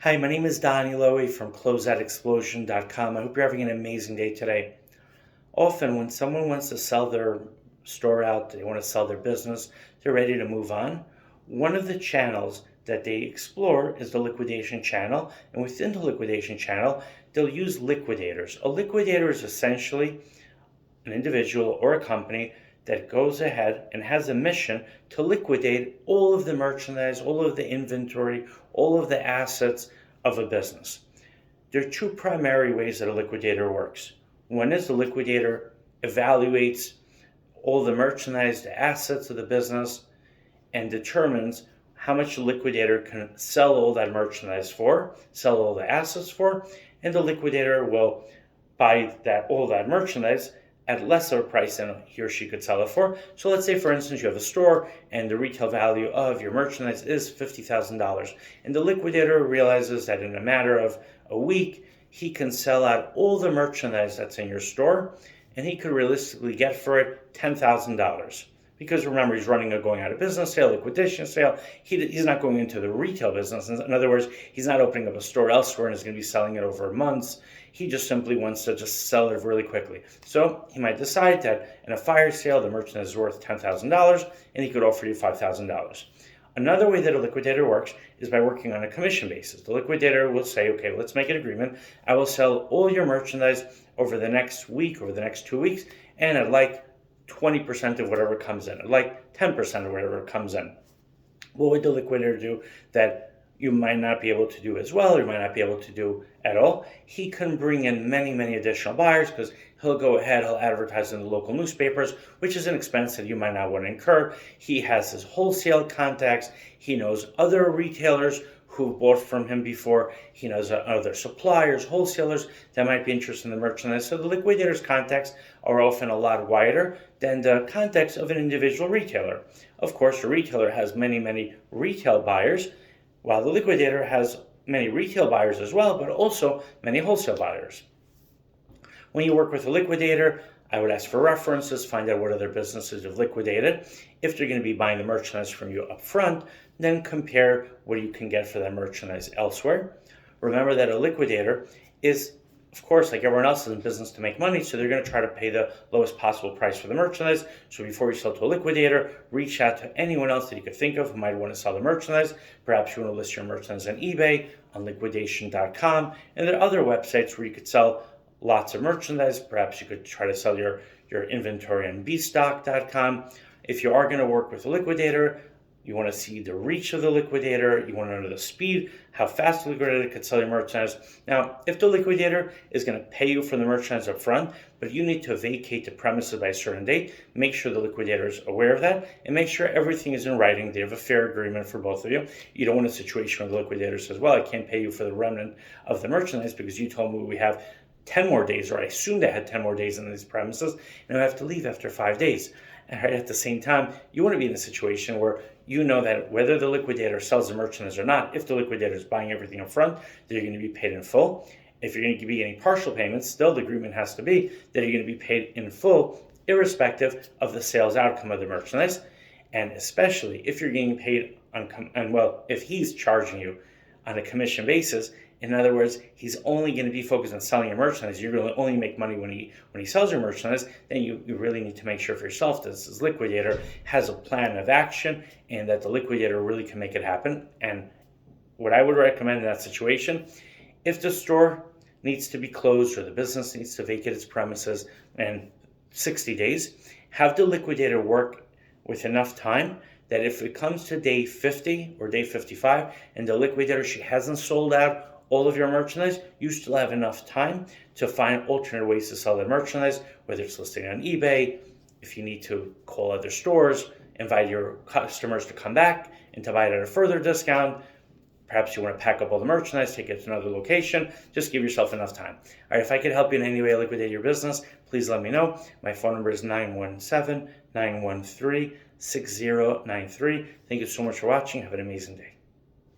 Hi, my name is Donnie Lowy from Closeout I hope you're having an amazing day today. Often when someone wants to sell their store out, they want to sell their business, they're ready to move on. One of the channels that they explore is the liquidation channel. And within the liquidation channel, they'll use liquidators. A liquidator is essentially an individual or a company that goes ahead and has a mission to liquidate all of the merchandise, all of the inventory, all of the assets of a business. There are two primary ways that a liquidator works. One is the liquidator evaluates all the merchandise, the assets of the business, and determines how much the liquidator can sell all that merchandise for, sell all the assets for, and the liquidator will buy all that merchandise at less of a price than he or she could sell it for. So let's say, for instance, you have a store and the retail value of your merchandise is $50,000. And the liquidator realizes that in a matter of a week, he can sell out all the merchandise that's in your store, and he could realistically get for it $10,000. Because remember, he's running a going out of business sale, liquidation sale. He's not going into the retail business. In other words, he's not opening up a store elsewhere and is going to be selling it over months. He just simply wants to just sell it really quickly. So he might decide that in a fire sale, the merchandise is worth $10,000 and he could offer you $5,000. Another way that a liquidator works is by working on a commission basis. The liquidator will say, okay, let's make an agreement. I will sell all your merchandise over the next week, over the next 2 weeks, and I'd like 20% of whatever comes in, like 10% of whatever comes in. What would the liquidator do that you might not be able to do as well, or you might not be able to do at all? He can bring in many, many additional buyers because he'll go ahead, he'll advertise in the local newspapers, which is an expense that you might not want to incur. He has his wholesale contacts. He knows other retailers who bought from him before. He knows other suppliers, wholesalers that might be interested in the merchandise. So the liquidator's contacts are often a lot wider than the contacts of an individual retailer. Of course, a retailer has many, many retail buyers, while the liquidator has many retail buyers as well, but also many wholesale buyers. When you work with a liquidator, I would ask for references, find out what other businesses have liquidated. If they're going to be buying the merchandise from you up front, then compare what you can get for that merchandise elsewhere. Remember that a liquidator is, of course, like everyone else, is in business to make money, so they're going to try to pay the lowest possible price for the merchandise. So before you sell to a liquidator, reach out to anyone else that you could think of who might want to sell the merchandise. Perhaps you want to list your merchandise on eBay, on liquidation.com, and there are other websites where you could sell lots of merchandise. Perhaps you could try to sell your inventory on bstock.com. If you are going to work with a liquidator, you want to see the reach of the liquidator. You want to know the speed, how fast the liquidator could sell your merchandise. Now, if the liquidator is going to pay you for the merchandise up front, but you need to vacate the premises by a certain date, make sure the liquidator is aware of that and make sure everything is in writing. They have a fair agreement for both of you. You don't want a situation where the liquidator says, well, I can't pay you for the remnant of the merchandise because you told me we have 10 more days, or I assumed I had 10 more days in these premises, and I have to leave after 5 days. And right at the same time, you want to be in a situation where you know that whether the liquidator sells the merchandise or not, if the liquidator is buying everything up front, they're going to be paid in full. If you're going to be getting partial payments, still the agreement has to be that you're going to be paid in full, irrespective of the sales outcome of the merchandise. And especially if you're getting paid if he's charging you on a commission basis. In other words, he's only going to be focused on selling your merchandise. You're going to only make money when he sells your merchandise. Then you really need to make sure for yourself that this liquidator has a plan of action and that the liquidator really can make it happen. And what I would recommend in that situation, if the store needs to be closed or the business needs to vacate its premises in 60 days, have the liquidator work with enough time that if it comes to day 50 or day 55 and the liquidator, she hasn't sold out all of your merchandise, you still have enough time to find alternate ways to sell the merchandise, whether it's listing on eBay, if you need to call other stores, invite your customers to come back and to buy it at a further discount. Perhaps you want to pack up all the merchandise, take it to another location. Just give yourself enough time. All right, if I could help you in any way liquidate your business, please let me know. My phone number is 917-913-6093. Thank you so much for watching. Have an amazing day.